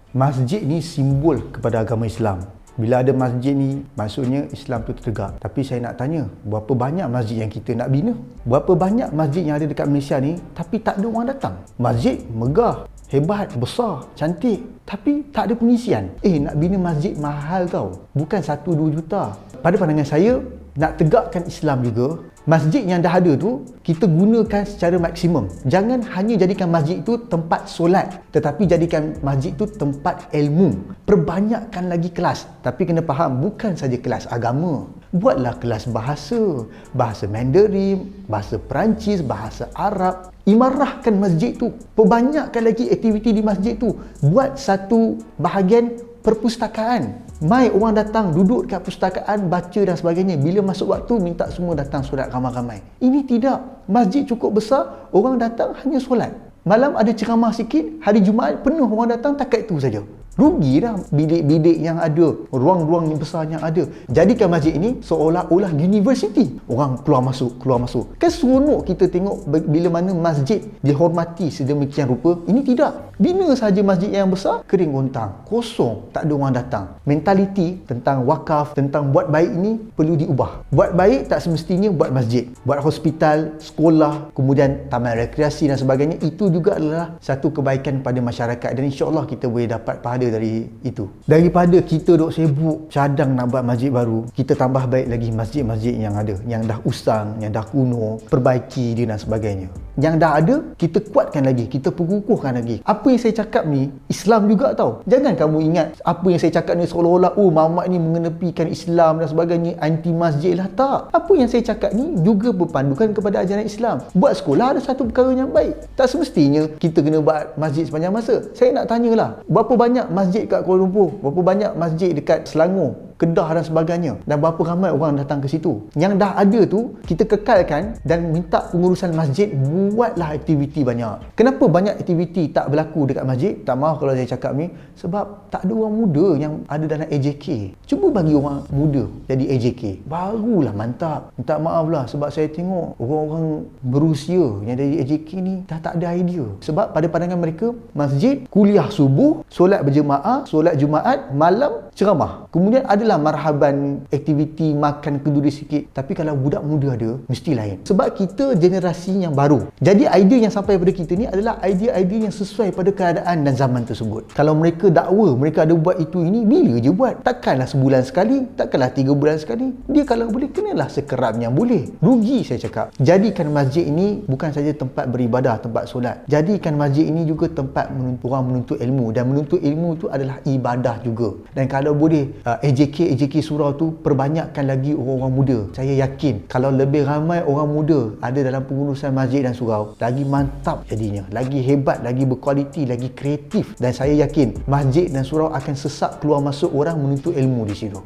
Masjid ni simbol kepada agama Islam. Bila ada masjid ni, maksudnya Islam tu tertegak. Tapi saya nak tanya, berapa banyak masjid yang kita nak bina? Berapa banyak masjid yang ada dekat Malaysia ni, tapi tak ada orang datang? Masjid megah, hebat, besar, cantik, tapi tak ada pengisian. Nak bina masjid mahal tau. Bukan 1-2 juta. Pada pandangan saya, nak tegakkan Islam juga, masjid yang dah ada tu kita gunakan secara maksimum. Jangan hanya jadikan masjid itu tempat solat, tetapi jadikan masjid itu tempat ilmu. Perbanyakkan lagi kelas. Tapi kena faham, bukan saja kelas agama. Buatlah kelas bahasa Mandarin, bahasa Perancis, bahasa Arab. Imarahkan masjid tu. Perbanyakkan lagi aktiviti di masjid tu. Buat satu bahagian perpustakaan. Mai orang datang duduk dekat perpustakaan, baca dan sebagainya. Bila masuk waktu, minta semua datang solat ramai-ramai. Ini tidak. Masjid cukup besar, orang datang hanya solat. Malam ada ceramah sikit, hari Jumaat penuh orang datang, takat itu saja. Rugi dah bilik-bilik yang ada, ruang-ruang yang besar yang ada. Jadikan masjid ini seolah-olah universiti. Orang keluar masuk. Kan seronok kita tengok bila mana masjid dihormati sedemikian rupa. Ini tidak. Bina saja masjid yang besar, kering gontang, kosong, tak ada orang datang. Mentaliti tentang wakaf, tentang buat baik ini perlu diubah. Buat baik tak semestinya buat masjid. Buat hospital, sekolah, kemudian taman rekreasi dan sebagainya. Itu juga adalah satu kebaikan pada masyarakat. Dan insya-Allah kita boleh dapat pahala dari itu. Daripada kita duk sibuk cadang nak buat masjid baru, kita tambah baik lagi masjid-masjid yang ada, yang dah usang, yang dah kuno, perbaiki dia dan sebagainya. Yang dah ada, kita kuatkan lagi, kita perkukuhkan lagi. Apa yang saya cakap ni, Islam juga tau. Jangan kamu ingat apa yang saya cakap ni seolah-olah Muhammad ni mengenepikan Islam dan sebagainya, anti masjid lah. Tak. Apa yang saya cakap ni juga berpandukan kepada ajaran Islam. Buat sekolah ada satu perkara yang baik. Tak semestinya kita kena buat masjid sepanjang masa. Saya nak tanyalah, berapa banyak masjid kat Kuala Lumpur, berapa banyak masjid dekat Selangor, Kedah dan sebagainya, dan berapa ramai orang datang ke situ. Yang dah ada tu kita kekalkan dan minta pengurusan masjid buatlah aktiviti banyak. Kenapa banyak aktiviti tak berlaku dekat masjid? Tak maaf kalau saya cakap ni, sebab tak ada orang muda yang ada dalam AJK. Cuba bagi orang muda jadi AJK, barulah mantap. Minta maaf lah sebab saya tengok orang-orang berusia yang dari AJK ni dah tak ada idea. Sebab pada pandangan mereka, masjid, kuliah subuh, solat berjemaah, solat Jumaat, malam ceramah. Kemudian adalah marhaban aktiviti makan kenduri sikit. Tapi kalau budak muda ada, mesti lain. Sebab kita generasi yang baru. Jadi idea yang sampai pada kita ni adalah idea-idea yang sesuai pada keadaan dan zaman tersebut. Kalau mereka dakwa, mereka ada buat itu ini, bila je buat? Takkanlah sebulan sekali, takkanlah 3 bulan sekali. Dia kalau boleh, kenalah sekerap yang boleh. Rugi saya cakap. Jadikan masjid ini bukan saja tempat beribadah, tempat solat. Jadikan masjid ini juga tempat orang menuntut ilmu. Dan menuntut ilmu itu adalah ibadah juga. Dan kalau boleh AJK surau tu perbanyakkan lagi orang-orang muda. Saya yakin kalau lebih ramai orang muda ada dalam pengurusan masjid dan surau, lagi mantap jadinya, lagi hebat, lagi berkualiti, lagi kreatif. Dan saya yakin masjid dan surau akan sesak keluar masuk orang menuntut ilmu di situ.